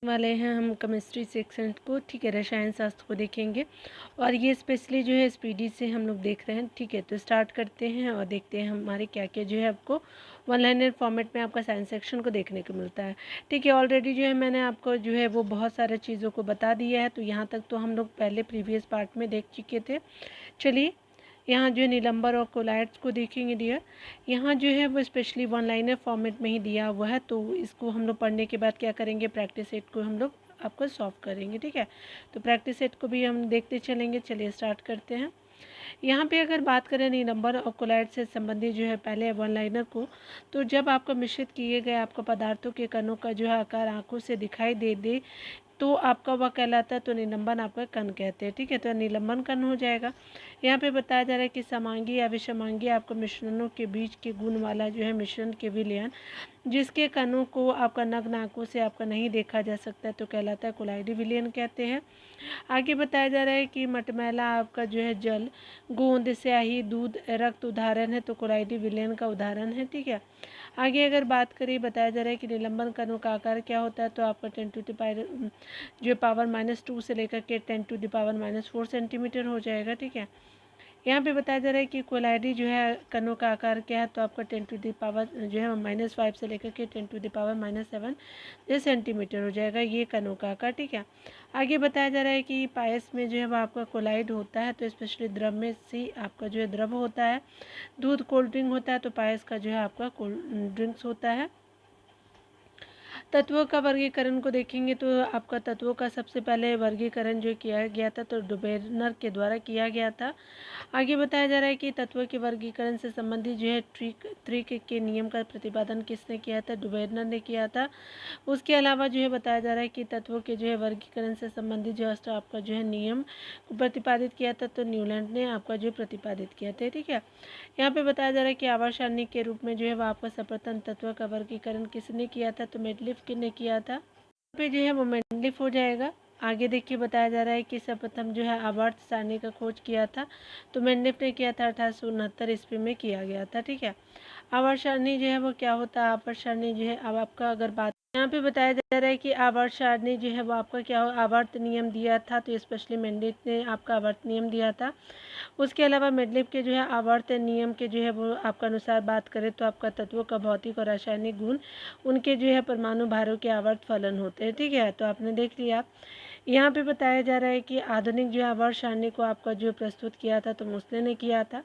वाले हैं हम केमिस्ट्री सेक्शन को, ठीक है, रसायन शास्त्र को देखेंगे। और ये स्पेशली जो है स्पीडी से हम लोग देख रहे हैं, ठीक है। तो स्टार्ट करते हैं और देखते हैं हमारे क्या क्या जो है आपको वन लाइनर फॉर्मेट में आपका साइंस सेक्शन को देखने को मिलता है, ठीक है। ऑलरेडी जो है मैंने आपको जो है वो बहुत सारे चीज़ों को बता दिया है, तो यहाँ तक तो हम लोग पहले प्रीवियस पार्ट में देख चुके थे। चलिए यहाँ जो है निलंबर और कोलाइड्स को देखेंगे डियर। यहाँ जो है वो स्पेशली वन लाइनर फॉर्मेट में ही दिया हुआ है, तो इसको हम लोग पढ़ने के बाद क्या करेंगे, प्रैक्टिस सेट को हम लोग आपको सॉल्व करेंगे, ठीक है। तो प्रैक्टिस सेट को भी हम देखते चलेंगे। चलिए स्टार्ट करते हैं। यहाँ पे अगर बात करें निलंबर और कोलाइड से संबंधित जो है पहले वन लाइनर को, तो जब आपका मिश्रित किए गए आपको पदार्थों के कणों का जो है आकार आंखों से दिखाई दे तो आपका वह कहलाता है, तो निलंबन आपका कण कहते हैं, ठीक है। तो निलंबन कण हो जाएगा। यहाँ पे बताया जा रहा है कि समांगी या विषमांगी आपको मिश्रणों के बीच के गुण वाला जो है मिश्रण के विलयन जिसके कणों को आपका नग्न आंखों से आपका नहीं देखा जा सकता है, तो कहलाता है कोलाइडी विलयन कहते हैं। आगे बताया जा रहा है कि मटमैला आपका जो है जल, गोंद, स्याही, दूध, रक्त उदाहरण है, तो कोलाइडी विलयन का उदाहरण है, ठीक है। आगे अगर बात करें, बताया जा रहा है कि निलंबन कणों का आकार क्या होता है, तो आपका 10 जो पावर -2 से लेकर के 10⁻⁻4 सेंटीमीटर हो जाएगा, ठीक है। यहाँ पे बताया जा रहा है कि कोलाइडी जो है कणों का आकार क्या है, तो आपका 10 जो है -5 से लेकर के 10⁻⁻7 जो सेंटीमीटर हो जाएगा, ये कणों का आकार, ठीक है। आगे बताया जा रहा है कि पायस में जो है वो आपका कोलाइड होता है, तो स्पेशली द्रव में से आपका जो है द्रव होता है। दूध कोल्ड ड्रिंक होता है, तो पायस का जो है आपका कोल्ड ड्रिंक्स होता है। तत्वों का वर्गीकरण को देखेंगे, तो आपका तत्वों का सबसे पहले वर्गीकरण जो किया गया था, तो डुबेरनर के द्वारा किया गया था। आगे बताया जा रहा है कि तत्वों के वर्गीकरण से संबंधित जो है त्रिक के नियम का प्रतिपादन किसने किया था, डुबेरनर ने किया था। उसके अलावा जो है बताया जा रहा है कि तत्वों के जो है वर्गीकरण से संबंधित जो आपका जो है नियम को प्रतिपादित किया था, तो न्यूलैंड ने आपका जो प्रतिपादित किया था, ठीक है। यहाँ पे बताया जा रहा है कि आवर्त सारणी के रूप में जो है वो आपका सर्वप्रथम तत्व का वर्गीकरण किसने किया था, तो मेंडलीफ ने किया था। यहाँ पे जो है वो मेंडलीफ हो जाएगा। आगे देखिए बताया जा रहा है कि सर्वप्रथम जो है आवर्त सारणी का खोज किया था, तो मेंडलीफ ने किया था 1869 ईस्वी में किया गया था, ठीक है। आवर्त सारणी जो है वो क्या होता है, आवर्त सारणी जो है अब आपका अगर बात यहाँ पे बताया जा रहा है कि आवर्त सारणी जो है वो आपका क्या हो, आवर्त नियम दिया था, तो स्पेशली मेंडलीफ ने आपका आवर्त नियम दिया था। उसके अलावा मेंडलीफ के जो है आवर्त नियम के जो है वो आपका अनुसार बात करें, तो आपका तत्वों का भौतिक और रासायनिक गुण उनके जो है परमाणु भारों के आवर्त फलन होते हैं, ठीक है। तो आपने देख लिया। यहाँ पे बताया जा रहा है कि आधुनिक जो आवर्त सारणी को आपका जो प्रस्तुत किया था, तो मोस्ले ने किया था।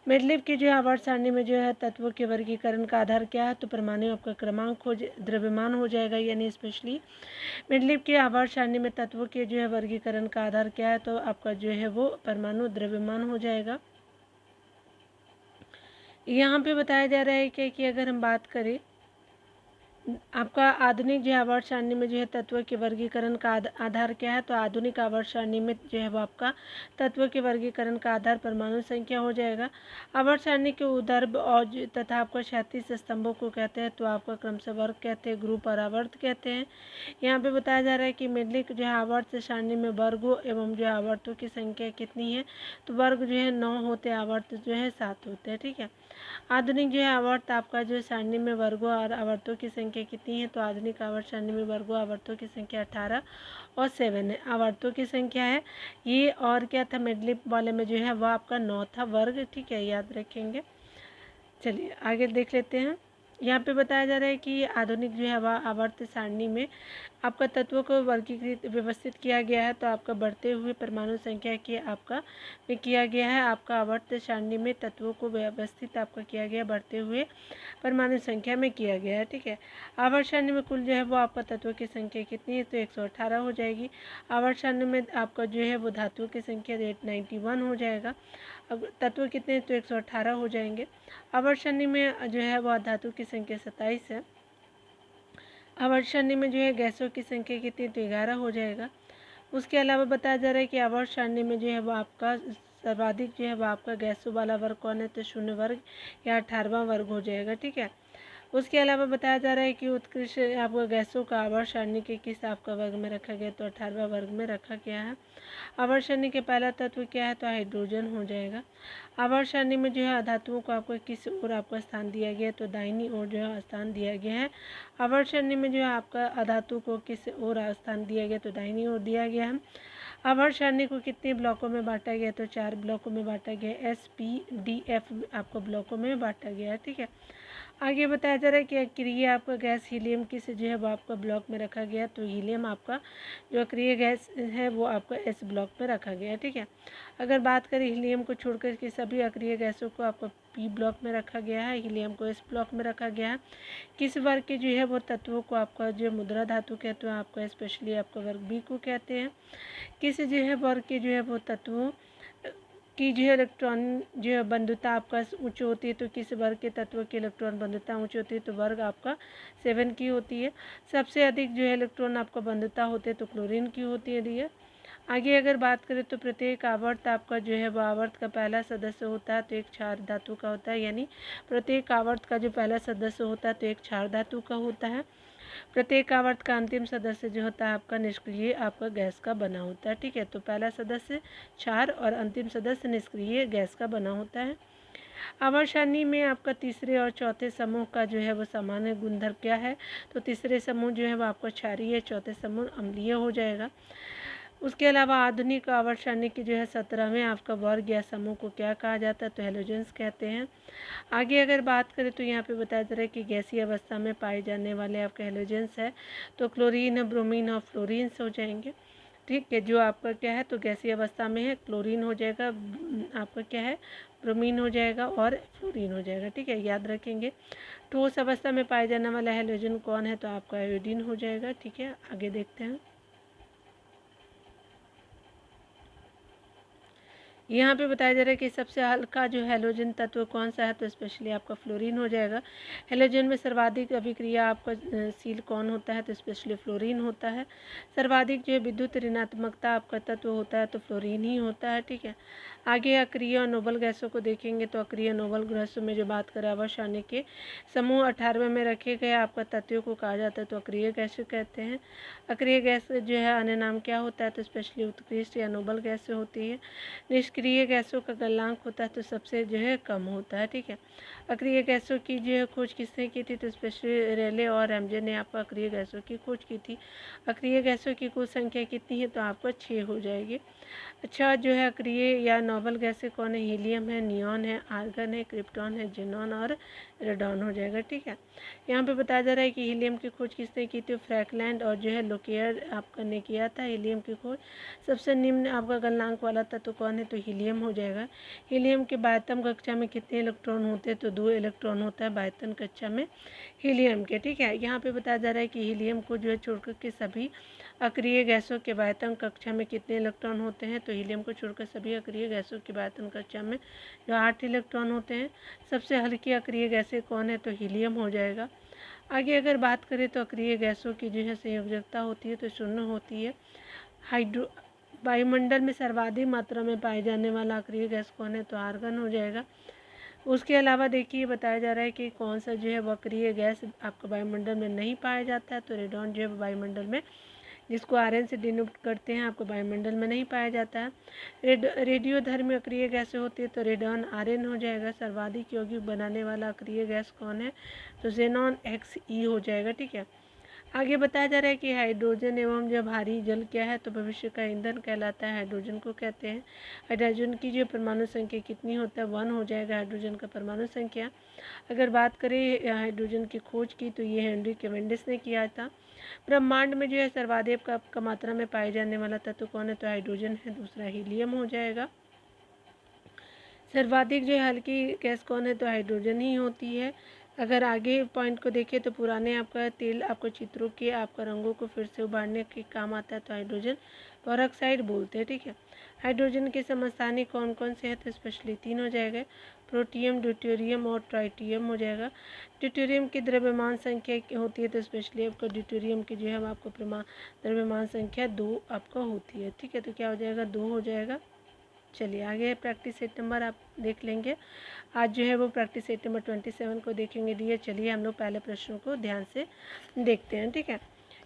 मेंडलीफ की जो है आवर्त सारणी में जो है तत्वों के वर्गीकरण का आधार क्या है, तो परमाणु आपका क्रमांक हो द्रव्यमान हो जाएगा, यानी स्पेशली मेंडलीफ के आवर्त सारणी में तत्वों के जो है वर्गीकरण का आधार क्या है, तो आपका जो है वो परमाणु द्रव्यमान हो जाएगा। यहाँ पे बताया जा रहा है कि अगर हम बात करें आपका आधुनिक जो आवर्त सारणी में जो है तत्व के वर्गीकरण का आधार क्या है, तो आधुनिक आवर्त सारणी में जो है वो आपका तत्व के वर्गीकरण का आधार परमाणु संख्या हो जाएगा। आवर्त सारणी के ऊर्ध्व और तथा आपका क्षैतिज स्तंभों को कहते हैं, तो आपका क्रमशः वर्ग कहते हैं, ग्रुप और आवर्त कहते हैं। यहाँ पे बताया जा रहा है कि मेंडलीफ जो है आवर्त सारणी में वर्गों एवं जो आवर्तों की संख्या कितनी है, तो वर्ग जो है 9 होते हैं, आवर्त जो है 7 होते हैं, ठीक है। आधुनिक जो है आवर्त आपका जो सारणी में वर्गों और आवर्तों की संख्या कितनी है, तो आधुनिक आवर्त सारणी में वर्गों आवर्तों की संख्या 18 और 7 है, आवर्तों की संख्या है ये। और क्या था, मेंडलीफ वाले में जो है वह आपका 9 था वर्ग, ठीक है, याद रखेंगे। चलिए आगे देख लेते हैं। यहाँ पे बताया जा रहा है कि आधुनिक जो है वह आवर्त सारणी में आपका तत्वों को वर्गीकृत व्यवस्थित किया गया है, तो आपका बढ़ते हुए परमाणु संख्या के आपका में किया गया है। आपका आवर्त सारणी में तत्वों को व्यवस्थित आपका किया गया बढ़ते हुए परमाणु संख्या में किया गया है, ठीक है। आवर्त सारणी में कुल जो है वो आपका तत्वों की संख्या कितनी है, तो 118 हो जाएगी। आवर्त सारणी में आपका जो है वो धातुओं की संख्या 891 हो जाएगा। अब तत्व कितने, तो 118 हो जाएंगे। आवर्त सारणी में जो है वह धातु की संख्या 27 है। आवर्त सारणी में जो है गैसों की संख्या कितनी, तो 11 हो जाएगा। उसके अलावा बताया जा रहा है कि आवर्त सारणी में जो है वो आपका सर्वाधिक जो है वो आपका गैसों वाला वर्ग कौन है, तो 0 वर्ग या 18वां वर्ग हो जाएगा, ठीक है। उसके अलावा बताया जा रहा है कि उत्कृष्ट आपका गैसों का आवर्त सारणी के किस आपका वर्ग में रखा गया, तो 18वां वर्ग में रखा गया है। आवर्त सारणी के पहला तत्व क्या है, तो हाइड्रोजन हो जाएगा। आवर्त सारणी में जो है अधातुओं को आपको किस ओर आपका स्थान दिया गया है, तो दाहिनी ओर जो है स्थान दिया गया है। आवर्त सारणी में जो है आपका अधातु को किस ओर स्थान दिया गया, तो दाहिनी ओर दिया गया है। आवर्त सारणी को कितने ब्लॉकों में बांटा गया, तो 4 ब्लॉकों में बांटा गया। SPDF आपको ब्लॉकों में बांटा गया है, ठीक है। आगे बताया जा रहा है कि अक्रिय आपका गैस हीलियम किस जो है वो आपका ब्लॉक में रखा गया, तो हीलियम आपका जो अक्रिय गैस है वो आपका S ब्लॉक में रखा गया, ठीक है। अगर बात करें हीलियम को छोड़कर के सभी अक्रिय गैसों को आपको P ब्लॉक में रखा गया है, हीलियम को S ब्लॉक में रखा गया है। किस वर्ग के जो है वो तत्वों को आपका जो मुद्रा धातु कहते हैं, आपका स्पेशली आपका वर्ग B को कहते हैं। किस जो है वर्ग के जो है वो तत्वों की जो है इलेक्ट्रॉन जो है बंधुता आपका ऊंची होती है, तो किस वर्ग के तत्व की इलेक्ट्रॉन बंधुता ऊंची होती है, तो वर्ग आपका 7 की होती है। सबसे अधिक जो है इलेक्ट्रॉन आपका बंधुता होते हैं, तो क्लोरीन की होती है डियर। आगे अगर बात करें तो प्रत्येक आवर्त आपका जो है वो आवर्त का पहला सदस्य होता है, तो एक क्षार धातु का होता है, यानी प्रत्येक आवर्त का जो पहला सदस्य होता है तो एक क्षार धातु का होता है। प्रत्येक आवर्त का अंतिम सदस्य जो होता है आपका निष्क्रिय आपका गैस का बना होता है, ठीक है। तो पहला सदस्य क्षार और अंतिम सदस्य निष्क्रिय गैस का बना होता है। आवर्त सारणी में आपका तीसरे और चौथे समूह का जो है वो सामान्य गुणधर्म क्या है, तो तीसरे समूह जो है वो आपका क्षारीय, चौथे समूह अम्लीय हो जाएगा। उसके अलावा आधुनिक आवर्त सारणी की जो है 17वें आपका वर्ग या समूह को क्या कहा जाता है, तो हेलोजेंस कहते हैं। आगे अगर बात करें तो यहाँ पे बताया जा रहा है कि गैसीय अवस्था में पाए जाने वाले आपके हेलोजेंस है, तो क्लोरीन, ब्रोमीन और फ्लोरीन्स हो जाएंगे, ठीक है। जो आपका क्या है तो गैसीय अवस्था में है, क्लोरीन हो जाएगा, आपका क्या है ब्रोमीन हो जाएगा और फ्लोरीन हो जाएगा, ठीक है, याद रखेंगे। ठोस अवस्था में पाए जाने वाला हेलोजन कौन है, तो आपका आयोडीन हो जाएगा, ठीक है। आगे देखते हैं। यहाँ पे बताया जा रहा है कि सबसे हल्का जो हैलोजन तत्व कौन सा है, तो स्पेशली आपका फ्लोरीन हो जाएगा। हैलोजन में सर्वाधिक अभिक्रिया आपका सील कौन होता है, तो स्पेशली फ्लोरीन होता है। सर्वाधिक जो विद्युत ऋणात्मकता आपका तत्व होता है, तो फ्लोरीन ही होता है, ठीक है। आगे अक्रिय और नोबल गैसों को देखेंगे, तो अक्रिय नोबल गैसों में जो बात करें आवर्त सारणी के समूह 18वें में रखे गए आपका तत्वों को कहा जाता है, तो अक्रिय गैस कहते हैं। अक्रिय गैस जो है अन्य नाम क्या होता है, तो स्पेशली उत्कृष्ट या नोबल गैस होती है। निष्क्रिय गैसों का गलनांक होता है तो सबसे जो है कम होता है, ठीक है। अक्रिय गैसों की जो है खोज किसने की थी, तो स्पेशली रेले और रैमजे ने आपको अक्रिय गैसों की खोज की थी। अक्रिय गैसों की कुल संख्या कितनी है, तो आपको 6 हो जाएगी। अच्छा, जो है अक्रिय या नोबल गैसें कौन है, हीलियम है, नियॉन है, आर्गन है, क्रिप्टॉन है, जिनॉन और रेडॉन हो जाएगा, ठीक है। यहाँ पे बताया जा रहा है कि हीलियम की खोज किसने की थी, फ्रैंकलैंड और जो है लोकेयर आपका ने किया था हीलियम की खोज। सबसे निम्न आपका गलनांक वाला तत्व कौन है, तो हीलियम हो जाएगा। हीलियम के बाह्यतम कक्षा में कितने इलेक्ट्रॉन होते हैं, तो 2 इलेक्ट्रॉन होता है बाह्यतम कक्षा में हीलियम के, ठीक है। यहाँ पे बताया जा रहा है कि हीलियम को जो है छोड़कर के सभी अक्रिय गैसों के बाह्यतम कक्षा में कितने इलेक्ट्रॉन होते हैं, तो हीलियम को छोड़कर सभी अक्रिय गैसों की बाह्यतम कक्षा में जो 8 इलेक्ट्रॉन होते हैं। सबसे हल्की अक्रिय गैसें कौन है, तो हीलियम हो जाएगा। आगे अगर बात करें तो अक्रिय गैसों की जो है संयोजकता होती है तो 0 होती है। हाइड्रो वायुमंडल में सर्वाधिक मात्रा में पाए जाने वाला अक्रिय गैस कौन है, तो आर्गन हो जाएगा। उसके अलावा देखिए बताया जा रहा है कि कौन सा जो है वो अक्रिय गैस आपका वायुमंडल में नहीं पाया जाता है, तो रेडॉन जो है वायुमंडल में, जिसको आरएन से डिनोट करते हैं, आपको वायुमंडल में नहीं पाया जाता है। रेडियोधर्मी अक्रिय गैसें होती है तो रेडॉन आरएन हो जाएगा। सर्वाधिक यौगिक बनाने वाला अक्रिय गैस कौन है, तो जेनॉन XE हो जाएगा, ठीक है। आगे बताया जा रहा है कि हाइड्रोजन एवं जो भारी जल क्या है, तो भविष्य का ईंधन कहलाता है, हाइड्रोजन को कहते हैं। हाइड्रोजन की जो परमाणु संख्या कितनी होता है, 1 हो जाएगा हाइड्रोजन का परमाणु संख्या। अगर बात करें हाइड्रोजन की खोज की, तो ये हेनरी कैवेंडिश ने किया था। ब्रह्मांड में जो है सर्वाधिक का मात्रा में पाए जाने वाला तत्व कौन है, तो हाइड्रोजन है, दूसरा हीलियम हो जाएगा। सर्वाधिक जो है हल्की गैस कौन है, तो हाइड्रोजन ही होती है। अगर आगे पॉइंट को देखें तो पुराने आपका तेल आपको चित्रों के आपका रंगों को फिर से उभारने के काम आता है, तो हाइड्रोजन पेरोक्साइड बोलते हैं, ठीक है। हाइड्रोजन के समस्थानिक कौन कौन से हैं, तो स्पेशली 3 हो जाएगा, प्रोटियम, ड्यूटेरियम और ट्राइटियम हो जाएगा। ड्यूटेरियम की द्रव्यमान संख्या होती है, तो स्पेशली आपको ड्यूटेरियम की जो है आपको द्रव्यमान संख्या 2 आपका होती है, ठीक है। तो क्या हो जाएगा, 2 हो जाएगा। चलिए आगे प्रैक्टिस सेट नंबर आप देख लेंगे। आज जो है वो प्रैक्टिस सेट नंबर 27 को देखेंगे दिए। चलिए हम लोग पहले प्रश्नों को ध्यान से देखते हैं, ठीक है।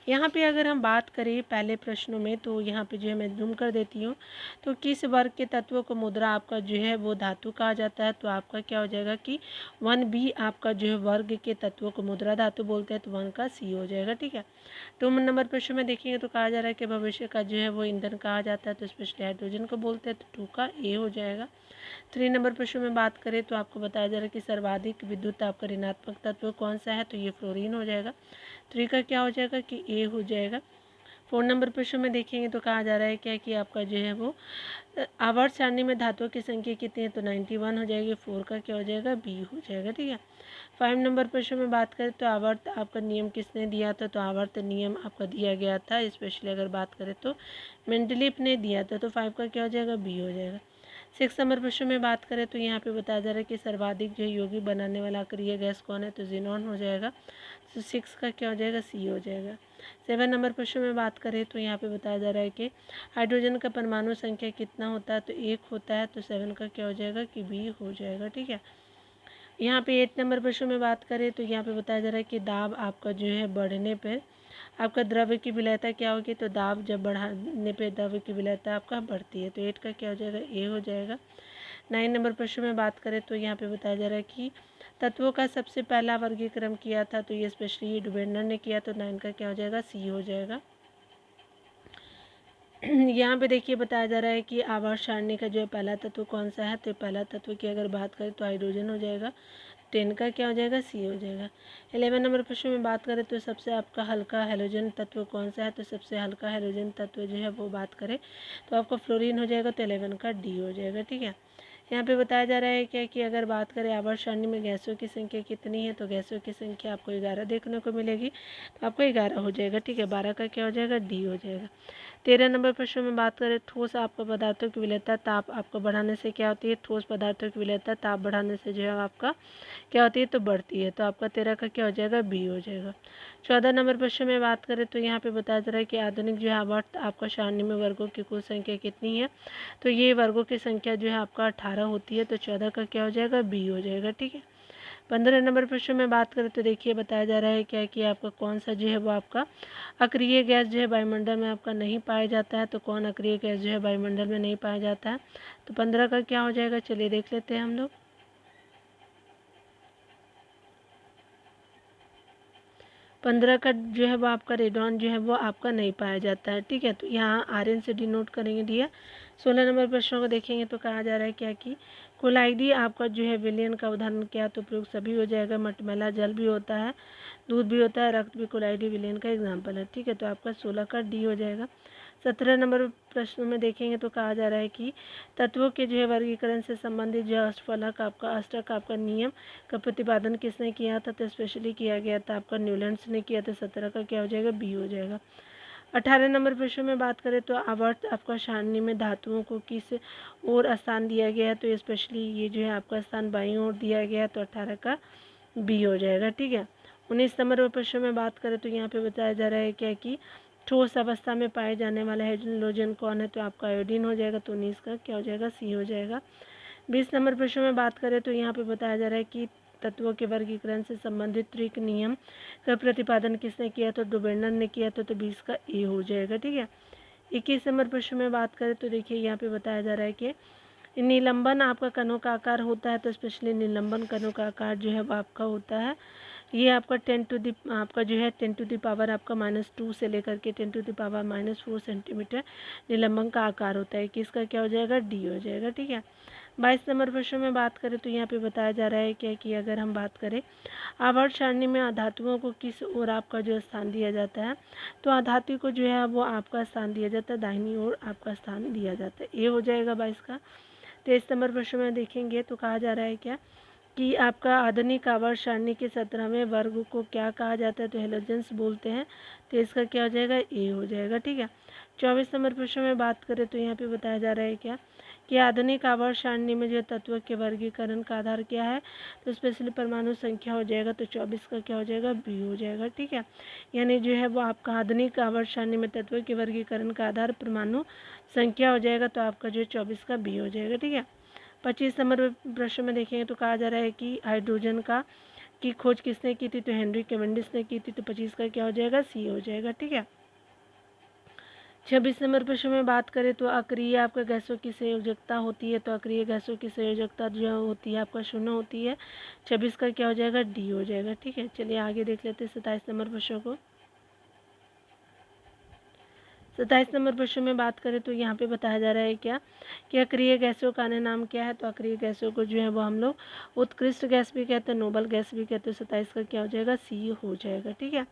यहाँ पे अगर हम बात करें पहले प्रश्नों में, तो यहाँ पे जो है मैं जूम कर देती हूँ। तो किस वर्ग के तत्वों को मुद्रा आपका जो है वो धातु कहा जाता है, तो आपका क्या हो जाएगा कि 1B आपका जो है वर्ग के तत्वों को मुद्रा धातु बोलते हैं, तो 1 का C हो जाएगा, ठीक है। 2 नंबर प्रश्न में देखेंगे तो कहा जा रहा है कि भविष्य का जो है वो ईंधन कहा जाता है, तो स्पेशली हाइड्रोजन को बोलते हैं, तो 2 का A हो जाएगा। 3 नंबर प्रश्न में बात करें तो आपको बताया जा रहा है कि सर्वाधिक विद्युत आपका ऋणात्मक तत्व कौन सा है, तो ये फ्लोरीन हो जाएगा। 3 का क्या हो जाएगा कि ए हो जाएगा। 4 नंबर प्रश्न में देखेंगे तो कहा जा रहा है क्या कि आपका जो है वो आवर्त सारणी में धातुओं की संख्या कितनी है, तो 91 हो जाएगी। 4 का क्या हो जाएगा बी हो जाएगा, ठीक है। 5 नंबर प्रश्न में बात करें तो आवर्त आपका नियम किसने दिया था, तो आवर्त नियम आपका दिया गया था, स्पेशली अगर बात करें तो मेंडलीफ ने दिया था, तो 5 का क्या हो जाएगा बी हो जाएगा। 6 नंबर प्रश्न में बात करें तो यहाँ पे बताया जा रहा है कि सर्वाधिक जो यौगिक बनाने वाला अक्रिय गैस कौन है, तो ज़ीनॉन हो जाएगा, तो 6 का क्या हो जाएगा सी हो जाएगा। 7 नंबर प्रश्न में बात करें तो यहाँ पे बताया जा रहा है कि हाइड्रोजन का परमाणु संख्या कितना होता है, तो 1 होता है, तो 7 का क्या हो जाएगा कि बी हो जाएगा, ठीक है। यहाँ पे 8 नंबर प्रश्न में बात करें तो यहाँ पे बताया जा रहा है कि दाब आपका जो है बढ़ने पर आपका द्रव्य की विलयता क्या होगी, तो दाब जब बढ़ाने पे द्रव्य की विलयता आपका बढ़ती है, तो 8 का क्या हो जाएगा ए हो जाएगा। 9 नंबर प्रश्न में बात करें तो यहाँ पे बताया जा रहा है कि तत्वों का सबसे पहला वर्गीकरण किया था, तो ये स्पेशली डुबेंडर ने किया, तो 9 का क्या हो जाएगा सी हो जाएगा। यहाँ पे देखिए बताया जा रहा है कि आवर्त सारणी का जो है पहला तत्व कौन सा है, तो पहला तत्व की अगर बात करें तो हाइड्रोजन हो जाएगा। 10 का क्या हो जाएगा सी हो जाएगा। 11 नंबर प्रश्न में बात करें तो सबसे आपका हल्का हैलोजन तत्व कौन सा है, तो सबसे हल्का हैलोजन तत्व जो है वो बात करें तो आपका फ्लोरीन हो जाएगा, तो 11 का डी हो जाएगा, ठीक है। यहाँ पे बताया जा रहा है क्या कि अगर बात करें आवर्त सारणी में गैसों की संख्या कितनी है, तो गैसों की संख्या आपको 11 देखने को मिलेगी, तो आपको 11 हो जाएगा, ठीक है। 12 का क्या हो जाएगा डी हो जाएगा। 13 नंबर प्रश्न में बात करें ठोस आपका पदार्थों की विलेयता ताप आपको बढ़ाने से क्या होती है, ठोस पदार्थों की विलेयता ताप बढ़ाने से जो है आपका क्या होती है, तो बढ़ती है, तो आपका 13 का क्या हो जाएगा बी हो जाएगा। 14 नंबर प्रश्न में बात करें तो यहाँ पे बताया जा रहा है कि आधुनिक जो है आवर्त आपका सारणी में वर्गों की कुल संख्या कितनी है, तो ये वर्गों की संख्या जो है आपका 18 होती है, तो 14 का क्या हो जाएगा बी हो जाएगा, ठीक है। 15 नंबर प्रश्न में बात करें तो देखिए बताया जा रहा है क्या कि आपका कौन सा जो है वो आपका अक्रिय गैस जो है वायुमंडल में आपका नहीं पाया जाता है, तो कौन अक्रिय गैस जो है वायुमंडल में नहीं पाया जाता है, तो 15 का क्या हो जाएगा चलिए देख लेते हैं हम लोग। 15 का जो है वो आपका रेडॉन जो है वो आपका नहीं पाया जाता है, ठीक है। तो यहाँ आर्यन से डिनोट करेंगे दिया। 16 नंबर प्रश्नों को देखेंगे तो कहा जा रहा है क्या कि कोलाइडी आपका जो है विलयन का उदाहरण क्या, तो प्रयोग सभी हो जाएगा। मटमैला जल भी होता है, दूध भी होता है, रक्त भी कोलाइडी विलयन का एग्जाम्पल है, ठीक है। तो आपका 16 का डी हो जाएगा। 17 नंबर प्रश्न में देखेंगे तो कहा जा रहा है कि तत्वों के जो है वर्गीकरण से संबंधित जो अष्टफलक आपका अष्टक आपका नियम का प्रतिपादन किसने किया था, तो स्पेशली किया गया था आपका न्यूलैंड्स ने किया था। 17 का क्या हो जाएगा बी हो जाएगा। 18 नंबर प्रश्न में बात करें तो आवर्त आपका सारणी में धातुओं को किस ओर स्थान दिया गया है, तो स्पेशली ये जो है आपका स्थान बाईं ओर दिया गया है, तो 18 का बी हो जाएगा, ठीक है। 19 नंबर प्रश्न में बात करें तो यहाँ पे बताया जा रहा है क्या कि ठोस अवस्था में पाए जाने वाला हाइड्रोजन कौन है, तो आपका आयोडीन हो जाएगा, तो 19 का क्या हो जाएगा सी हो जाएगा। 20 नंबर प्रश्न में बात करें तो यहाँ पे बताया जा रहा है कि तत्वों के वर्गीकरण से संबंधित त्रिक नियम का प्रतिपादन किसने किया, तो डुबेंडर ने किया था, तो 20 का ए हो जाएगा, ठीक है। 21 नंबर प्रश्न में बात करें तो देखिए यहाँ पे बताया जा रहा है कि निलंबन आपका कणों का आकार होता है, तो स्पेशली निलंबन कणों का आकार जो है वो आपका होता है, ये आपका 10 टू द आपका जो है 10 टू द पावर आपका -2 से लेकर के 10 टू द पावर -4 सेंटीमीटर निलंबन का आकार होता है, कि इसका क्या हो जाएगा डी हो जाएगा, ठीक है। 22 नंबर प्रश्न में बात करें तो यहाँ पे बताया जा रहा है क्या कि अगर हम बात करें आवर्त सारणी में अधातुओं को किस ओर आपका जो स्थान दिया जाता है, तो अधातु को जो है वो आपका स्थान दिया जाता है, दाहिनी ओर आपका स्थान दिया जाता है, ये हो जाएगा 22 का। 23 नंबर प्रश्न में देखेंगे तो कहा जा रहा है क्या कि आपका आधुनिक आवर्त सारणी के 17वें वर्ग को क्या कहा जाता है, तो हेलोजेंस बोलते हैं, तो इसका क्या हो जाएगा ए हो जाएगा, ठीक है। 24 नंबर प्रश्न में बात करें तो यहाँ पे बताया जा रहा है क्या कि आधुनिक आवर्त सारणी में जो तत्व के वर्गीकरण का आधार क्या है, तो स्पेशली परमाणु संख्या हो जाएगा, तो 24 का क्या हो जाएगा, बी हो जाएगा। ठीक है, यानी जो है वो आपका आधुनिक आवर्त सारणी में तत्व के वर्गीकरण का आधार परमाणु संख्या हो जाएगा, तो आपका जो है 24 का बी हो जाएगा। ठीक है, 25 नंबर प्रश्न में देखेंगे तो कहा जा रहा है कि हाइड्रोजन की खोज किसने की थी, तो हेनरी कैवेंडिश ने की थी, तो 25 का क्या हो जाएगा, सी हो जाएगा। ठीक है, 26 नंबर प्रश्न में बात करें तो अक्रिय आपका गैसों की संयोजकता होती है, तो अक्रिय गैसों की संयोजकता जो होती है आपका 0 होती है। 26 का क्या हो जाएगा, डी हो जाएगा। ठीक है, चलिए आगे देख लेते हैं 27 नंबर प्रश्न को। 27 नंबर प्रश्न में बात करें तो यहाँ पे बताया जा रहा है क्या कि अक्रिय गैसों का अन्य नाम क्या है, तो अक्रिय गैसों को जो है वो हम लोग उत्कृष्ट गैस भी कहते हैं, नोबल गैस भी कहते हैं। 27 का क्या हो जाएगा, सी हो जाएगा। ठीक है,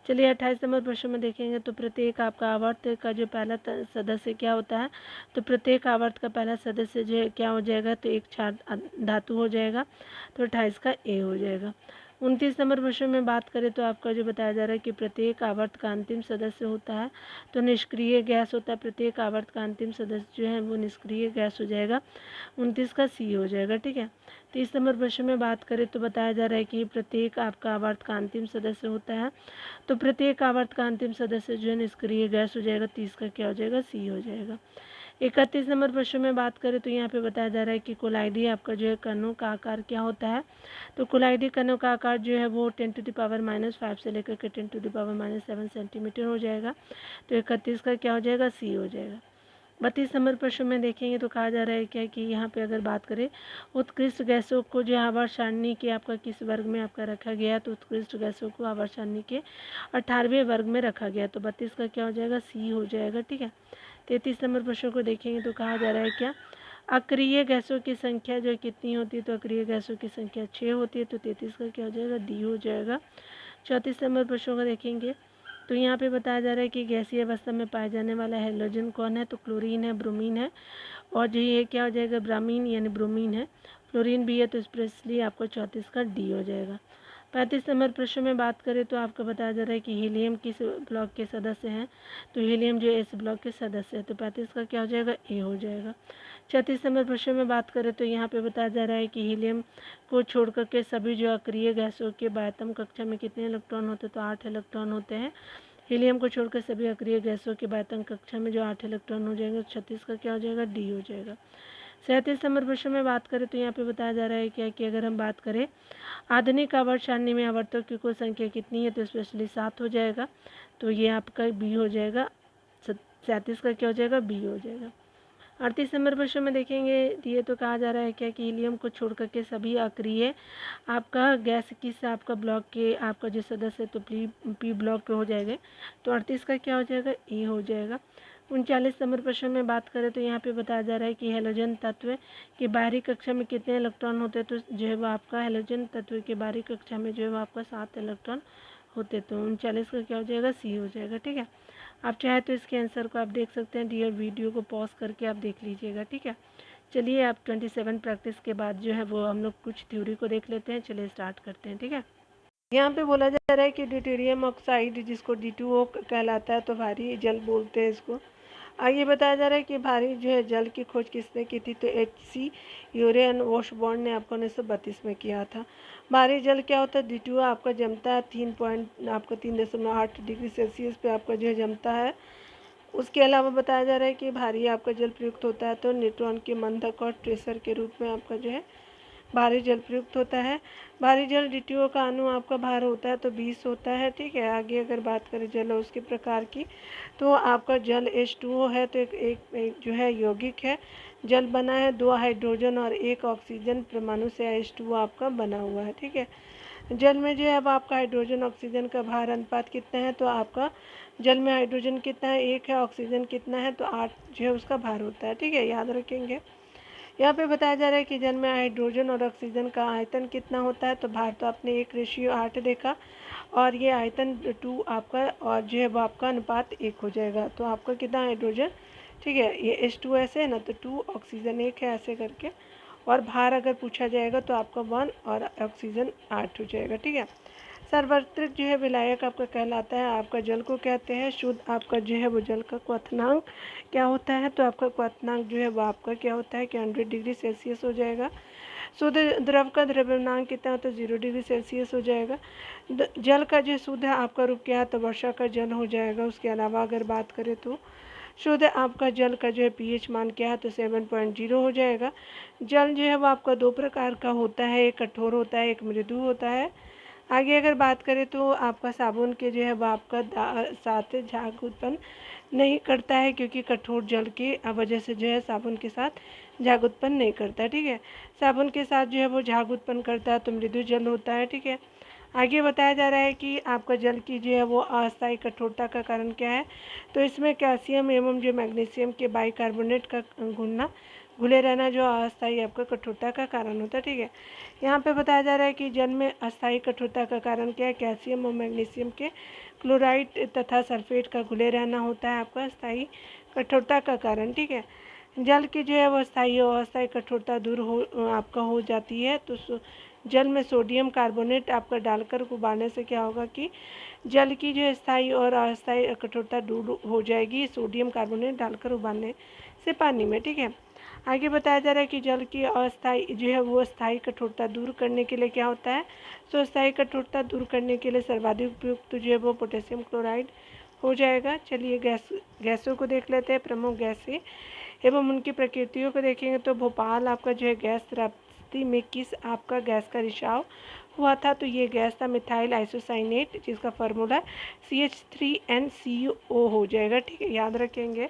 चलिए 28 नंबर प्रश्न में देखेंगे तो प्रत्येक आपका आवर्त का जो पहला सदस्य क्या होता है, तो प्रत्येक आवर्त का पहला सदस्य जो है क्या हो जाएगा, तो एक क्षार धातु हो जाएगा, तो 28 का ए हो जाएगा। 29 नंबर प्रश्न में बात करें तो आपका जो बताया जा रहा है कि प्रत्येक आवर्त का अंतिम सदस्य होता है, तो निष्क्रिय गैस होता है। प्रत्येक आवर्त का अंतिम सदस्य जो है वो निष्क्रिय गैस हो जाएगा, 29 का सी हो जाएगा। ठीक है, 30 नंबर प्रश्न में बात करें तो बताया जा रहा है कि प्रत्येक आपका आवर्त का अंतिम सदस्य होता है, तो प्रत्येक आवर्त का अंतिम सदस्य जो है निष्क्रिय गैस हो जाएगा, 30 का क्या हो जाएगा, सी हो जाएगा। 31 नंबर प्रश्न में बात करें तो यहाँ पे बताया जा रहा है कि कोलाइडी आपका जो है कणों का आकार क्या होता है, तो कोलाइडी कणों का आकार जो है वो 10⁻⁵ से लेकर के 10⁻⁷ सेंटीमीटर हो जाएगा, तो 31 का क्या हो जाएगा, सी हो जाएगा। 32 नंबर प्रश्न में देखेंगे तो कहा जा रहा है क्या कि यहाँ पे अगर बात करें उत्कृष्ट गैसों को जो आवर्त सारणी के आपका किस वर्ग में आपका रखा गया, तो उत्कृष्ट गैसों को आवर्त सारणी के 18वें वर्ग में रखा गया, तो 32 का क्या हो जाएगा, सी हो जाएगा। ठीक है, 33 नंबर प्रश्न को देखेंगे तो कहा जा रहा है क्या अक्रिय गैसों की संख्या जो कितनी होती है, तो अक्रिय गैसों की संख्या 6 होती है, तो 33 का क्या हो जाएगा, डी हो जाएगा। 34 नंबर प्रश्न को देखेंगे तो यहाँ पे बताया जा रहा है कि गैसीय अवस्था में पाए जाने वाला हैलोजन कौन है, तो क्लोरीन है, ब्रोमीन है, और जो ये क्या हो जाएगा, ब्रामीन यानी ब्रोमीन है। फ्लोरीन भी है, तो स्पेशली आपको 34 का डी हो जाएगा। 35 नंबर प्रश्न में बात करें तो आपको बताया जा रहा है कि हीलियम किस ब्लॉक के सदस्य हैं, तो हीलियम जो एस ब्लॉक के सदस्य है, तो 35 का क्या हो जाएगा, ए हो जाएगा। 36 नंबर प्रश्न में बात करें तो यहाँ पे बताया जा रहा है कि हीलियम को छोड़ करके सभी जो अक्रिय गैसों के बाह्यतम कक्षा में कितने इलेक्ट्रॉन होते हैं, तो 8 इलेक्ट्रॉन होते हैं। हीलियम को छोड़कर सभी अक्रिय गैसों के बाह्यतम कक्षा में जो 8 इलेक्ट्रॉन हो जाएंगे, 36 का क्या हो जाएगा, डी हो जाएगा। 37 नंबर प्रश्न में बात करें तो यहाँ पे बताया जा रहा है क्या कि अगर हम बात करें आधुनिक आवर्त सारणी में आवर्तों की कुल संख्या कितनी है, तो स्पेशली 7 हो जाएगा, तो ये आपका बी हो जाएगा। 37 का क्या हो जाएगा, बी हो जाएगा। 38 नंबर प्रश्न में देखेंगे ये तो कहा जा रहा है क्या कि हीलियम को छोड़ करके सभी अक्रिय आपका गैस किस आपका ब्लॉक के आपका जो सदस्य है, तो पी ब्लॉक के हो जाएगा, तो 38 का क्या हो जाएगा, ए हो जाएगा। 39 नंबर प्रश्न में बात करें तो यहाँ पे बताया जा रहा है कि हैलोजन तत्व के बाहरी कक्षा में कितने इलेक्ट्रॉन होते हैं, तो जो है वो आपका हैलोजन तत्व के बाहरी कक्षा में जो है वो आपका 7 इलेक्ट्रॉन होते, तो 39 का क्या हो जाएगा, सी हो जाएगा। ठीक है, आप चाहे तो इसके आंसर को आप देख सकते हैं, डियर वीडियो को पॉज करके आप देख लीजिएगा। ठीक है, चलिए आप 27 प्रैक्टिस के बाद जो है वो हम लोग कुछ थ्योरी को देख लेते हैं। चलिए स्टार्ट करते हैं। ठीक है, यहाँ पे बोला जा रहा है कि ड्यूटेरियम ऑक्साइड जिसको D2O कहलाता है, तो भारी जल बोलते हैं इसको। आगे बताया जा रहा है कि भारी जो है जल की खोज किसने की थी, तो H.C. यूरेन वॉशबॉर्न ने आपको 1932 में किया था। भारी जल क्या होता है, D2O आपका जमता है 3.8 डिग्री सेल्सियस पे आपका जो है जमता है। उसके अलावा बताया जा रहा है कि भारी आपका जल प्रयुक्त होता है तो न्यूट्रॉन के मंदक और ट्रेसर के रूप में आपका जो है भारी जल प्रयुक्त होता है। भारी जल D2O का अणु आपका भार होता है तो 20 होता है। ठीक है, आगे अगर बात करें जल और उसके प्रकार की, तो आपका जल H2O है, तो एक जो है यौगिक है। जल बना है 2 हाइड्रोजन और 1 ऑक्सीजन परमाणु से H2O आपका बना हुआ है। ठीक है, जल में जो है अब आपका हाइड्रोजन ऑक्सीजन का भार अनुपात कितना है, तो आपका जल में हाइड्रोजन कितना है, 1 है, ऑक्सीजन कितना है, तो 8 जो है उसका भार होता है। ठीक है, याद रखेंगे। यहाँ पे बताया जा रहा है कि जल में हाइड्रोजन और ऑक्सीजन का आयतन कितना होता है, तो भार तो आपने 1:8 देखा, और ये आयतन 2 आपका, और जो है वो आपका अनुपात 1 हो जाएगा। तो आपका कितना हाइड्रोजन, ठीक है, ये H2 ऐसे है ना, तो 2 ऑक्सीजन 1 है, ऐसे करके, और भार अगर पूछा जाएगा तो आपका 1 और ऑक्सीजन 8 हो जाएगा। ठीक है, सार्वत्रिक जो है विलायक आपका कहलाता है, आपका जल को कहते हैं। शुद्ध आपका जो है वो जल का क्वथनांक क्या होता है, तो आपका क्वथनांक जो है वो आपका क्या होता है कि 100 डिग्री सेल्सियस हो जाएगा। शुद्ध द्रव का द्रव्यमानांक कितना है, तो 0 डिग्री सेल्सियस हो जाएगा। जल का जो शुद्ध है आपका रूप क्या है, तो वर्षा का जल हो जाएगा। उसके अलावा अगर बात करें तो शुद्ध आपका जल का जो है पीएच मान क्या है, तो 7.0 हो जाएगा। जल जो है वो आपका दो प्रकार का होता है, एक कठोर होता है, एक मृदु होता है। आगे अगर बात करें तो आपका साबुन के जो है वो आपका साथ झाग उत्पन्न नहीं करता है, क्योंकि कठोर जल की वजह से जो है साबुन के साथ झाग उत्पन्न नहीं करता है, ठीक है। साबुन के साथ जो है वो झाग उत्पन्न करता है तो मृदु जल होता है, ठीक है। आगे बताया जा रहा है कि आपका जल की जो है वो अस्थायी कठोरता का कारण क्या है, तो इसमें कैल्शियम एवं जो मैग्नीशियम के बाइकार्बोनेट का घुले रहना जो अस्थायी आपका कठोरता का कारण होता है, ठीक है। यहाँ पे बताया जा रहा है कि जल में अस्थायी कठोरता का कारण क्या है, कैल्शियम और मैग्नीशियम के क्लोराइड तथा सल्फेट का घुले रहना होता है आपका अस्थायी कठोरता का कारण, ठीक है। जल की जो है वो स्थायी और अस्थायी कठोरता दूर आपका हो जाती है, तो जल में सोडियम कार्बोनेट आपका डालकर उबालने से क्या होगा कि जल की जो स्थायी और अस्थायी कठोरता दूर हो जाएगी, सोडियम कार्बोनेट डालकर उबालने से पानी में, ठीक है। आगे बताया जा रहा है कि जल की अस्थायी जो है वो स्थायी कठोरता दूर करने के लिए क्या होता है, तो स्थायी कठोरता दूर करने के लिए सर्वाधिक उपयुक्त जो है वो पोटेशियम क्लोराइड हो जाएगा। चलिए गैसों को देख लेते हैं। प्रमुख गैसें एवं उनकी प्रकृतियों को देखेंगे तो भोपाल आपका जो है गैस त्रासदी में किस आपका गैस का रिसाव हुआ था, तो ये गैस था मिथाइल आइसोसाइनेट, जिसका फार्मूला CH3NCO हो जाएगा, ठीक है, याद रखेंगे।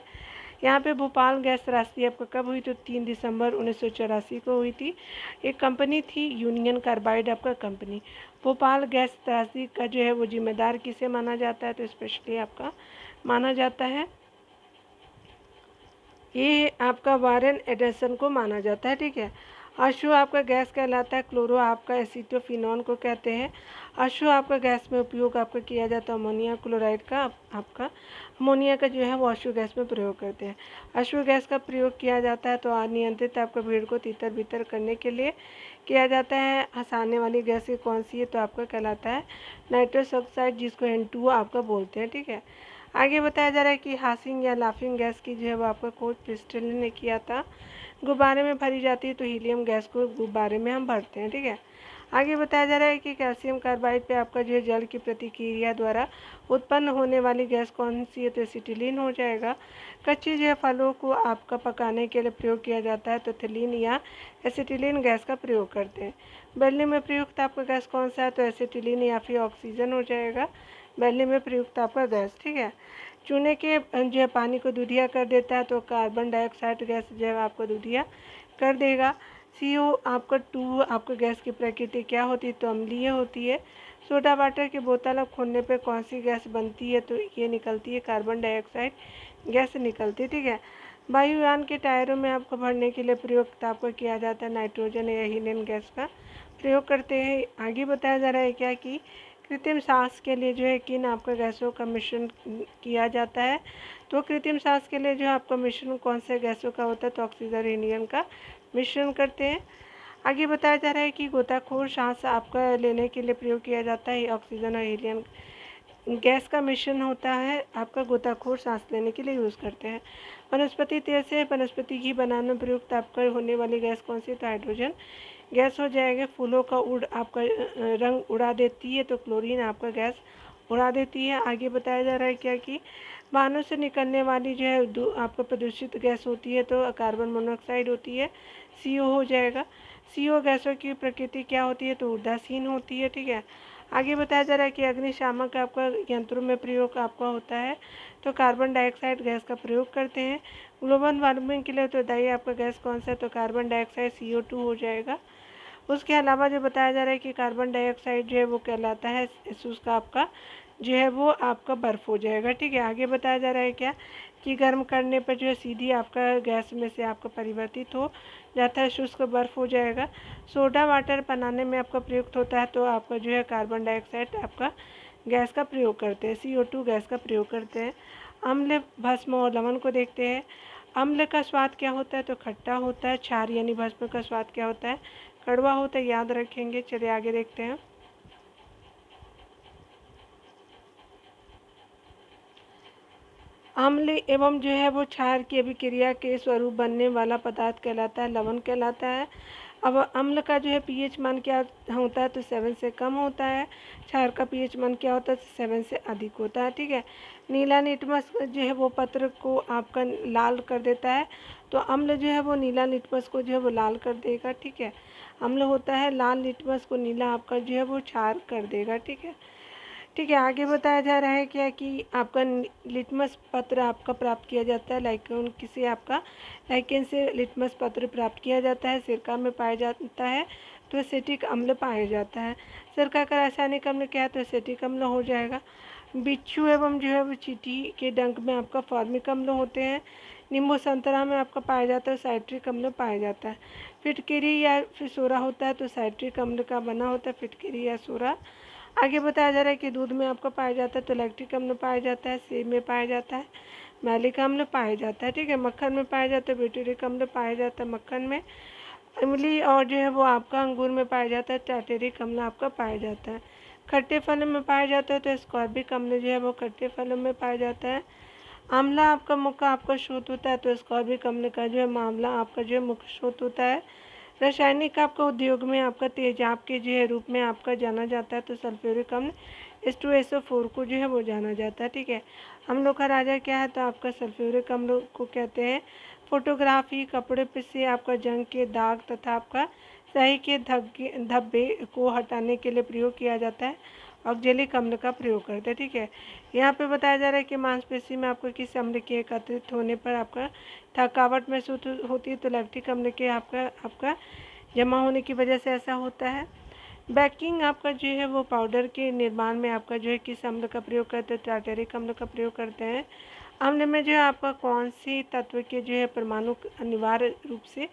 यहाँ पे भोपाल गैस त्रासदी आपका कब हुई, तो 3 दिसंबर 1984 को हुई थी। एक कंपनी थी यूनियन कार्बाइड आपका कंपनी। भोपाल गैस त्रासदी का जो है वो जिम्मेदार किसे माना जाता है, तो स्पेशली आपका माना जाता है, ये आपका वारेन एडरसन को माना जाता है, ठीक है। अशु आपका गैस कहलाता है, क्लोरो आपका एसीटोफिनॉन को कहते हैं। अशु आपका गैस में उपयोग आपका किया जाता है अमोनिया क्लोराइड का, आपका अमोनिया का जो है वो अशु गैस में प्रयोग करते हैं। अशु गैस का प्रयोग किया जाता है तो अनियंत्रित आपका भीड़ को तितर बितर करने के लिए किया जाता है। हंसाने वाली गैस कौन सी है, तो आपका कहलाता है नाइट्रस ऑक्साइड, जिसको N2 आपका बोलते हैं, ठीक है। आगे बताया जा रहा है कि हासिंग या लाफिंग गैस की जो है वो आपका खोज प्रिस्टल ने किया था। गुब्बारे में भरी जाती है तो हीलियम गैस को गुब्बारे में हम भरते हैं, ठीक है। आगे बताया जा रहा है कि कैल्शियम कार्बाइड पे आपका जो है जल की प्रतिक्रिया द्वारा उत्पन्न होने वाली गैस कौन सी है, तो एसिटिलीन हो जाएगा। कच्चे जो है फलों को आपका पकाने के लिए प्रयोग किया जाता है तो थिलीन या एसिटिलीन गैस का प्रयोग करते हैं। बैलने में प्रयुक्त आपका गैस कौन सा है, तो एसिटिलीन या फिर ऑक्सीजन हो जाएगा, बैलने में प्रयुक्त आपका गैस, ठीक है। चूने के जो है पानी को दूधिया कर देता है तो कार्बन डाइऑक्साइड गैस जो है आपको दूधिया कर देगा। CO आपका 2 आपका गैस की प्रकृति क्या होती है, तो अम्लीय होती है। सोडा वाटर की बोतल अब खोलने पे कौन सी गैस बनती है, तो ये निकलती है कार्बन डाइऑक्साइड गैस निकलती है, ठीक है। वायुयान के टायरों में आपको भरने के लिए प्रयोग आपको किया जाता है नाइट्रोजन या हीलियम गैस का प्रयोग करते हैं। आगे बताया जा रहा है क्या कि कृत्रिम सांस के लिए जो है किन आपका गैसों का मिश्रण किया जाता है, तो कृत्रिम सांस के लिए जो आपका मिश्रण कौन से गैसों का होता है, तो ऑक्सीजन और हीलियम का मिश्रण करते हैं। आगे बताया जा रहा है कि गोताखोर सांस आपका लेने के लिए प्रयोग किया जाता है ऑक्सीजन और हीलियम गैस का मिश्रण होता है, आपका गोताखोर सांस लेने के लिए यूज़ करते हैं। वनस्पति तेल से वनस्पति घी बनाने में प्रयुक्त आपका होने वाली गैस कौन सी, तो हाइड्रोजन गैस हो जाएगा। फूलों का उड़ आपका रंग उड़ा देती है तो क्लोरीन आपका गैस उड़ा देती है। आगे बताया जा रहा है क्या कि वाहनों से निकलने वाली जो है आपका प्रदूषित गैस होती है तो कार्बन मोनोऑक्साइड होती है, CO हो जाएगा। CO गैसों की प्रकृति क्या होती है, तो उदासीन होती है, ठीक है। आगे बताया जा रहा है कि अग्निशामक आपका यंत्रों में प्रयोग आपका होता है तो कार्बन डाइऑक्साइड गैस का प्रयोग करते हैं। ग्लोबल वार्मिंग के लिए तो दायी आपका गैस कौन सा है, तो कार्बन डाइऑक्साइड CO2 हो जाएगा। उसके अलावा जो बताया जा रहा है कि कार्बन डाइऑक्साइड जो है वो कहलाता है उसका आपका जो है वो आपका बर्फ़ हो जाएगा, ठीक है। आगे बताया जा रहा है क्या कि गर्म करने पर जो है सीधी आपका गैस में से आपका परिवर्तित हो जाता है, शुष्क बर्फ़ हो जाएगा। सोडा वाटर बनाने में आपका प्रयुक्त होता है तो आपका जो है कार्बन डाइऑक्साइड आपका गैस का प्रयोग करते हैं, CO2 गैस का प्रयोग करते हैं। अम्ल भस्म और लवण को देखते हैं। अम्ल का स्वाद क्या होता है, तो खट्टा होता है। क्षार यानी भस्म का स्वाद क्या होता है, कड़वा होता है, याद रखेंगे। चलिए आगे देखते हैं। अम्ल एवं जो है वो क्षार की अभिक्रिया के स्वरूप बनने वाला पदार्थ कहलाता है लवण कहलाता है। अब अम्ल का जो है पीएच मान क्या होता है, तो 7 से कम होता है। क्षार का पीएच मान क्या होता है, 7 से अधिक होता है। ठीक है, नीला लिटमस जो है वो पत्र को आपका लाल कर देता है, तो अम्ल जो है वो नीला लिटमस को जो है वो लाल कर देगा। ठीक है, अम्ल होता है लाल, लिटमस को नीला आपका जो है वो क्षार कर देगा। ठीक है, ठीक है, आगे बताया जा रहा है क्या कि आपका लिटमस पत्र आपका प्राप्त किया जाता है लाइकेन किसी आपका लाइकेन से लिटमस पत्र प्राप्त किया जाता है। सिरका में पाया जाता है तो एसिटिक अम्ल पाया जाता है। सिरका का रासायनिक अम्ल क्या है, तो एसिटिक अम्ल हो जाएगा। बिच्छू एवं जो है वो चींटी के डंक में आपका फॉर्मिक अम्ल होते हैं। नींबू संतरा में आपका पाया जाता है साइट्रिक अम्ल पाया जाता है। फिटकिरी या फिर सोरा होता है तो साइट्रिक अम्ल का बना होता है फिटकिरी या सोरा। आगे बताया जा रहा है कि दूध में आपका पाया जाता है तो लैक्टिक अम्ल पाया जाता है, सेब में पाया जाता है मैलिक अम्ल पाया जाता है। ठीक है, मक्खन में पाया जाता है ब्यूटेरिक अम्ल पाया जाता है मक्खन में। इमली और जो है वो आपका अंगूर में पाया जाता है टार्टेरिक अम्ल आपका पाया जाता है। खट्टे फलों में पाया जाता है तो स्कॉर्बिक अम्ल जो है वो खट्टे फलों में पाया जाता है। आंवला आपका मुख्य आपका स्रोत होता है तो स्कॉर्बिक अम्ल का जो है मामला आपका जो है मुख्य स्रोत होता है। रासायनिक आपका उद्योग में आपका तेजाब के जो है रूप में आपका जाना जाता है तो सल्फ्यूरिक अम्ल H2SO4 को जो है वो जाना जाता है। ठीक है, अम्लों का राजा क्या है, तो आपका सल्फ्यूरिक अम्ल को कहते हैं। फोटोग्राफी, कपड़े पे से आपका जंग के दाग तथा आपका स्याही के धब्बे को हटाने के लिए प्रयोग किया जाता है। ऑक्जेलिक अम्ल का प्रयोग करते हैं। ठीक है, यहाँ पे बताया जा रहा है कि मांसपेशी में आपको किस अम्ल के एकत्रित होने पर आपका थकावट महसूस होती है, तो लैक्टिक अम्ल के आपका जमा होने की वजह से ऐसा होता है। बेकिंग आपका जो है वो पाउडर के निर्माण में आपका जो है किस अम्ल का प्रयोग करते हैं, टार्टेरिक अम्ल का प्रयोग करते हैं। अम्ल में जो है आपका कौन सी तत्व के जो है परमाणु अनिवार्य रूप से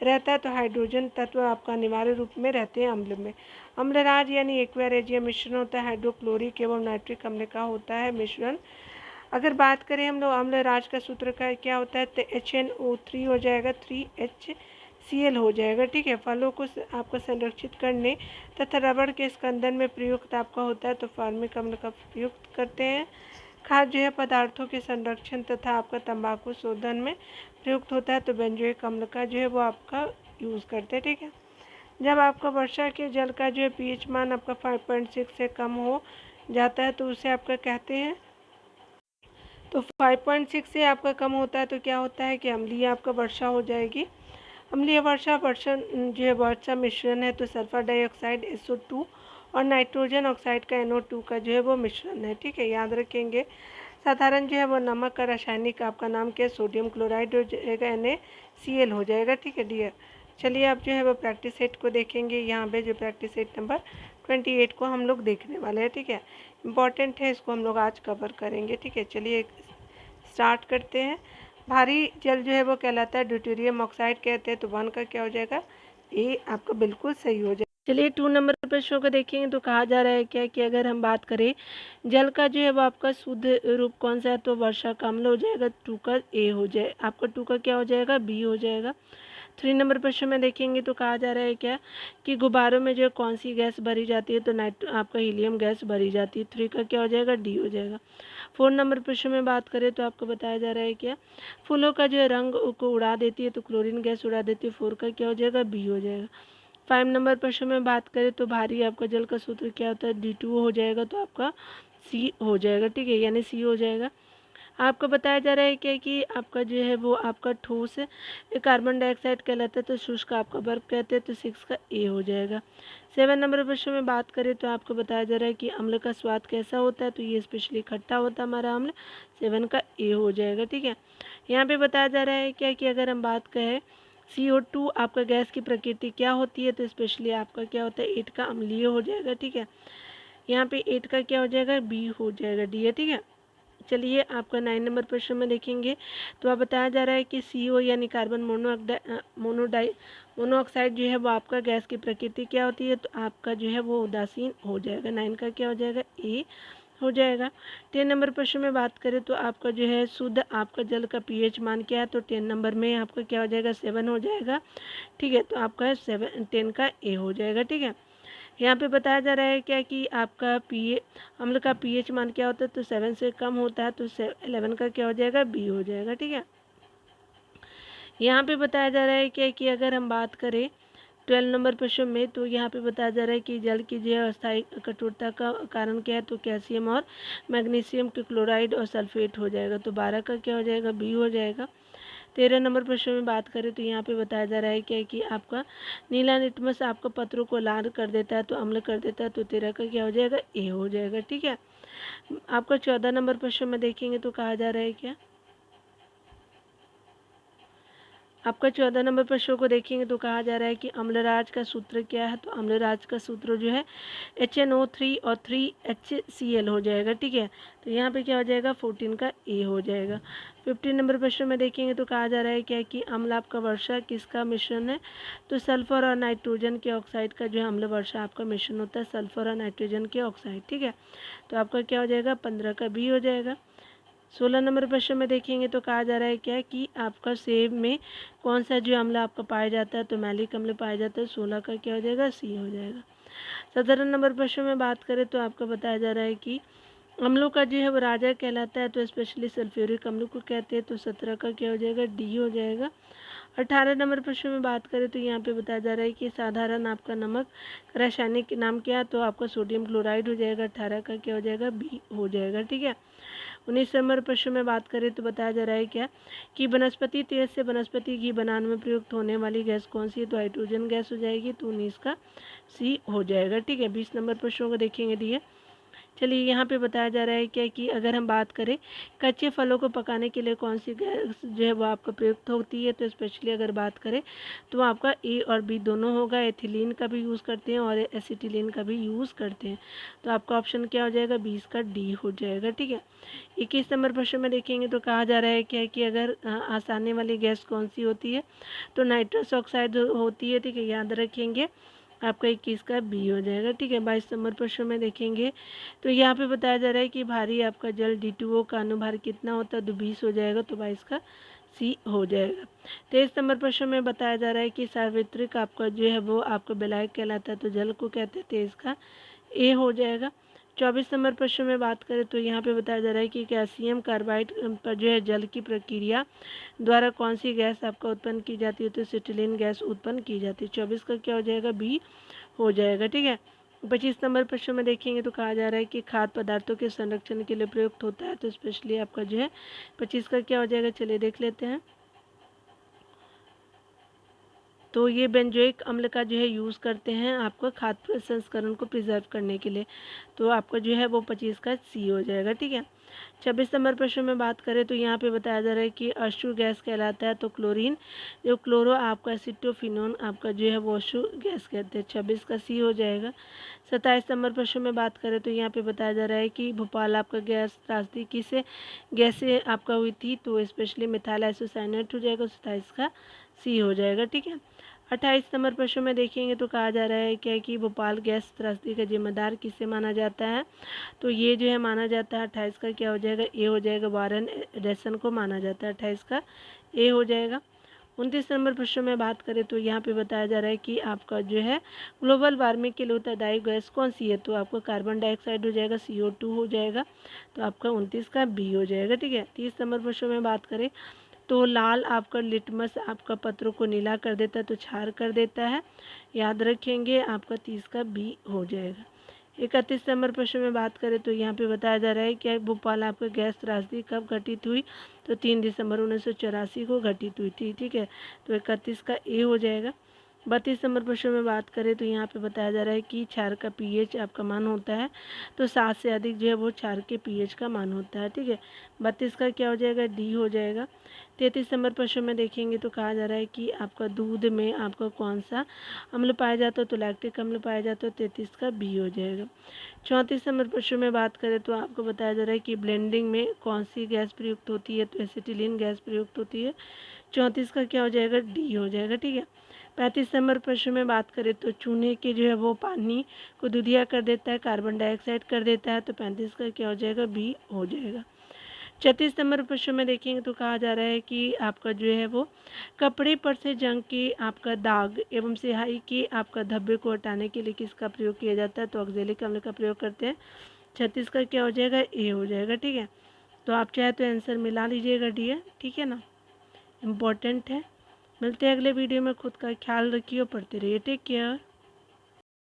रहता है, तो हाइड्रोजन तत्व आपका अनिवार्य रूप में रहते हैं अम्ल में। अम्लराज यानी एक्वारेजिया मिश्रण होता है हाइड्रोक्लोरिक एवं नाइट्रिक अम्ल का होता है मिश्रण। अगर बात करें हम लोग अम्लराज का सूत्र का क्या होता है, तो HNO3 हो जाएगा, 3HCl हो जाएगा। ठीक है, फलों को आपको संरक्षित करने तथा रबड़ के स्कंदन में प्रयुक्त आपका होता है तो फॉर्मिक अम्ल का प्रयुक्त करते हैं। खाद्य जो है पदार्थों के संरक्षण तथा आपका तंबाकू शोधन में प्रयुक्त होता है तो बेंजोइक अम्ल का जो है वो आपका यूज़ करते हैं। ठीक है, जब आपका वर्षा के जल का जो है पीएच मान आपका 5.6 से कम हो जाता है तो उसे आपका कहते हैं, तो 5.6 से आपका कम होता है तो क्या होता है कि अम्लीय आपका वर्षा हो जाएगी। अम्लीय वर्षा जो है वर्षा मिश्रण है तो सल्फर डाइऑक्साइड SO2 और नाइट्रोजन ऑक्साइड का NO2 का जो है वो मिश्रण है। ठीक है, याद रखेंगे। साधारण जो है वो नमक का रासायनिक आपका नाम क्या है, सोडियम क्लोराइड हो जाएगा, NaCl हो जाएगा। ठीक है डियर, चलिए आप जो है वो प्रैक्टिस सेट को देखेंगे। यहाँ पे जो प्रैक्टिस सेट नंबर 28 को हम लोग देखने वाले हैं। ठीक है, इम्पॉर्टेंट है, इसको हम लोग आज कवर करेंगे। ठीक है, चलिए स्टार्ट करते हैं। भारी जल जो है वो कहलाता है ड्यूटेरियम ऑक्साइड कहते हैं, तो 1 का क्या हो जाएगा, ये आपका बिल्कुल सही हो जाएगा। चलिए 2 नंबर प्रश्नों को देखेंगे तो कहा जा रहा है क्या कि अगर हम बात करें जल का जो है वो आपका शुद्ध रूप कौन सा है, तो वर्षा का अम्ल हो जाएगा, 2 का A हो जाए, आपका 2 का क्या हो जाएगा, B हो जाएगा। 3 नंबर प्रश्न में देखेंगे तो कहा जा रहा है क्या कि गुब्बारों में जो है कौन सी गैस भरी जाती है, तो आपका हीलियम गैस भरी जाती है, 3 का क्या हो जाएगा, D हो जाएगा। 4 नंबर प्रश्न में बात करें तो आपको बताया जा रहा है क्या फूलों का जो है रंग को उड़ा देती है, तो क्लोरीन गैस उड़ा देती है, 4 का क्या हो जाएगा, B हो जाएगा। 5 नंबर प्रश्न में बात करें तो भारी आपका जल का सूत्र क्या होता है, D2 हो जाएगा, तो आपका C हो जाएगा। ठीक है, यानी C हो जाएगा। आपको बताया जा रहा है क्या कि आपका जो है वो आपका ठोस कार्बन डाइऑक्साइड कहलाता है, तो शुष्क आपका बर्फ कहते हैं, तो 6 का A हो जाएगा। 7 नंबर प्रश्न में बात करें तो आपको बताया जा रहा है कि अम्ल का स्वाद कैसा होता है, तो ये स्पेशली खट्टा होता है हमारा अम्ल, 7 का A हो जाएगा। ठीक है, यहाँ पे बताया जा रहा है क्या कि अगर हम बात करें CO2 आपका गैस की प्रकृति क्या होती है, तो स्पेशली आपका क्या होता है, 8 का अम्लीय हो जाएगा। ठीक है, यहाँ पे 8 का क्या हो जाएगा, B हो जाएगा, D है। ठीक है, चलिए आपका 9 नंबर प्रश्न में देखेंगे तो आप बताया जा रहा है कि CO यानी कार्बन मोनोऑक्साइड जो है वो आपका गैस की प्रकृति क्या होती है, तो आपका जो है वो उदासीन हो जाएगा, 9 का क्या हो जाएगा, A हो जाएगा। 10 नंबर प्रश्न में बात करें तो आपका जो है शुद्ध आपका जल का pH मान क्या है, तो 10 नंबर में आपका क्या हो जाएगा, 7 हो जाएगा। ठीक है, तो आपका 10 का A हो जाएगा। ठीक है, यहाँ पे बताया जा रहा है क्या कि आपका अम्ल का पीएच मान क्या होता है, तो 7 से कम होता है तो 11 का क्या हो जाएगा, बी हो जाएगा। ठीक है, यहाँ पे बताया जा रहा है क्या कि अगर हम बात करें 12 नंबर प्रश्न में, तो यहाँ पे बताया जा रहा है कि जल की जो है अस्थायी कठोरता का कारण क्या है, तो कैल्शियम और मैग्नीशियम के क्लोराइड और सल्फेट हो जाएगा, तो 12 का क्या हो जाएगा, बी हो जाएगा। 13 नंबर प्रश्न में बात करें तो यहाँ पे बताया जा रहा है क्या कि आपका नीला लिटमस आपका पत्रों को लाल कर देता है, तो अम्ल कर देता है, तो 13 का क्या हो जाएगा, ए हो जाएगा। ठीक है, आपका 14 नंबर प्रश्न में देखेंगे तो कहा जा रहा है क्या, आपका 14 नंबर प्रश्न को देखेंगे तो कहा जा रहा है कि अम्लराज का सूत्र क्या है, तो अम्लराज का सूत्र जो है HNO3 और 3HCl हो जाएगा। ठीक है, तो यहाँ पे क्या हो जाएगा, 14 का ए हो जाएगा। 15 नंबर प्रश्न में देखेंगे तो कहा जा रहा है क्या कि अम्ल आपका वर्षा किसका मिश्रण है, तो सल्फर और नाइट्रोजन के ऑक्साइड का जो है अम्ल वर्षा आपका मिश्रण होता है, सल्फर और नाइट्रोजन के ऑक्साइड। ठीक है, तो आपका क्या हो जाएगा, 15 का बी हो जाएगा। 16 नंबर प्रश्न में देखेंगे तो कहा जा रहा है क्या कि आपका सेब में कौन सा जो अम्ल आपका पाया जाता है, तो मैलिक अम्ल पाया जाता है, 16 का क्या हो जाएगा, सी हो जाएगा। 17 नंबर प्रश्न में बात करें तो आपका बताया जा रहा है कि अम्लों का जो है वो राजा कहलाता है, तो स्पेशली सल्फ्यूरिक अम्ल को कहते हैं, तो 17 का क्या हो जाएगा, डी हो जाएगा। 18 नंबर प्रश्न में बात करें तो यहाँ पे बताया जा रहा है कि साधारण आपका नमक रासायनिक नाम क्या है, तो आपका सोडियम क्लोराइड हो जाएगा, 18 का क्या हो जाएगा, बी हो जाएगा। ठीक है, 19 नंबर प्रश्न में बात करें तो बताया जा रहा है क्या कि वनस्पति तेल से वनस्पति घी बनाने में प्रयुक्त होने वाली गैस कौन सी है, तो हाइड्रोजन गैस हो जाएगी, तो 19 का सी हो जाएगा। ठीक है, 20 नंबर प्रश्नों को देखेंगे दिए। चलिए यहाँ पे बताया जा रहा है क्या कि अगर हम बात करें कच्चे फलों को पकाने के लिए कौन सी गैस जो है वो आपका प्रयुक्त होती है, तो स्पेशली अगर बात करें तो आपका ए और बी दोनों होगा, एथिलीन का भी यूज़ करते हैं और एसिटिलीन का भी यूज़ करते हैं, तो आपका ऑप्शन क्या हो जाएगा, 20 का डी हो जाएगा। ठीक है, 21 नंबर प्रश्न में देखेंगे तो कहा जा रहा है क्या कि अगर आसाने वाली गैस कौन सी होती है, तो नाइट्रस ऑक्साइड होती है। ठीक है, याद रखेंगे, आपका 21 का बी हो जाएगा। ठीक है, 22 नंबर प्रश्न में देखेंगे तो यहाँ पे बताया जा रहा है कि भारी आपका जल D2O का अनुभार कितना होता है, तो 20 हो जाएगा, तो 22 का सी हो जाएगा। 23 नंबर प्रश्न में बताया जा रहा है कि सार्वत्रिक आपका जो है वो आपका विलायक कहलाता है, तो जल को कहते हैं, 23 का ए हो जाएगा। 24 नंबर प्रश्न में बात करें तो यहाँ पे बताया जा रहा है कि कैल्शियम कार्बाइड पर जो है जल की प्रक्रिया द्वारा कौन सी गैस आपका उत्पन्न की जाती है, तो एसिटिलीन गैस उत्पन्न की जाती है, 24 का क्या हो जाएगा, बी हो जाएगा। ठीक है, 25 नंबर प्रश्न में देखेंगे तो कहा जा रहा है कि खाद्य पदार्थों के संरक्षण के लिए प्रयुक्त होता है, तो स्पेशली आपका जो है 25 का क्या हो जाएगा, चलिए देख लेते हैं। तो ये बेंजोइक अम्ल का जो है यूज़ करते हैं आपका खाद्य प्रसंस्करण को प्रिजर्व करने के लिए, तो आपका जो है वो 25 का सी हो जाएगा। ठीक है, 26 नंबर प्रश्न में बात करें तो यहाँ पे बताया जा रहा है कि अश्रु गैस कहलाता है, तो क्लोरीन जो क्लोरो आपका एसिटोफिनोन आपका जो है वो अश्रु गैस कहते हैं, 26 का सी हो जाएगा। 27 नंबर प्रश्न में बात करें तो यहाँ पे बताया जा रहा है कि भोपाल आपका गैस त्रासदी किस गैस से आपका हुई थी, तो स्पेशली मिथाइल आइसोसाइनेट हो जाएगा, 27 का सी हो जाएगा। ठीक है, 28 नंबर प्रश्न में देखेंगे तो कहा जा रहा है क्या कि भोपाल गैस त्रासदी का जिम्मेदार किसे माना जाता है, तो ये जो है माना जाता है, 28 का क्या हो जाएगा, ए हो जाएगा, वारन एडिसन को माना जाता है, 28 का ए हो जाएगा। 29 नंबर प्रश्न में बात करें तो यहाँ पे बताया जा रहा है कि आपका जो है ग्लोबल वार्मिंग के लिए उत्तरदायी गैस कौन सी है, तो आपका कार्बन डाइऑक्साइड हो जाएगा, CO2 हो जाएगा, तो आपका 29 का बी हो जाएगा। ठीक है, 30 नंबर प्रश्न में बात करें तो लाल आपका लिटमस आपका पत्रों को नीला कर देता है, तो क्षार कर देता है, याद रखेंगे, आपका 30 का बी हो जाएगा। 31 नंबर प्रश्न में बात करें तो यहाँ पे बताया जा रहा है कि भोपाल आपका गैस त्रासदी कब घटित हुई, तो 3 दिसंबर 1984 को घटित हुई थी। ठीक है, तो 31 का ए हो जाएगा। 32 नंबर प्रश्न में बात करें तो यहाँ पे बताया जा रहा है कि क्षार का पीएच आपका मान होता है, तो 7 से अधिक जो है वो क्षार के पीएच का मान होता है। ठीक है, 32 का क्या हो जाएगा, डी हो जाएगा। 33 नंबर प्रश्न में देखेंगे तो कहा जा रहा है कि आपका दूध में आपका कौन सा अम्ल पाया जाता है, तो लैक्टिक अम्ल पाया जाता है, 33 का बी हो जाएगा। 34 नंबर प्रश्न में बात करें तो आपको बताया जा रहा है कि ब्लेंडिंग में कौन सी गैस प्रयुक्त होती है, तो एसिटिलीन गैस प्रयुक्त होती है, 34 का क्या हो जाएगा, डी हो जाएगा। ठीक है, 35 नंबर प्रश्न में बात करें तो चूने के जो है वो पानी को दूधिया कर देता है, कार्बन डाइऑक्साइड कर देता है, तो 35 का क्या हो जाएगा, बी हो जाएगा। 36 नंबर प्रश्न में देखेंगे तो कहा जा रहा है कि आपका जो है वो कपड़े पर से जंग के आपका दाग एवं स्याही के आपका धब्बे को हटाने के लिए किसका प्रयोग किया जाता है? तो ऑक्जेलिक अम्ल का प्रयोग करते हैं। 36 का क्या हो जाएगा? ए हो जाएगा। ठीक है, तो आप चाहे तो आंसर मिला लीजिएगा डियर। ठीक है ना, इम्पोर्टेंट है। मिलते हैं अगले वीडियो में। खुद का ख्याल रखिए और पढ़ते रहिए। Take care.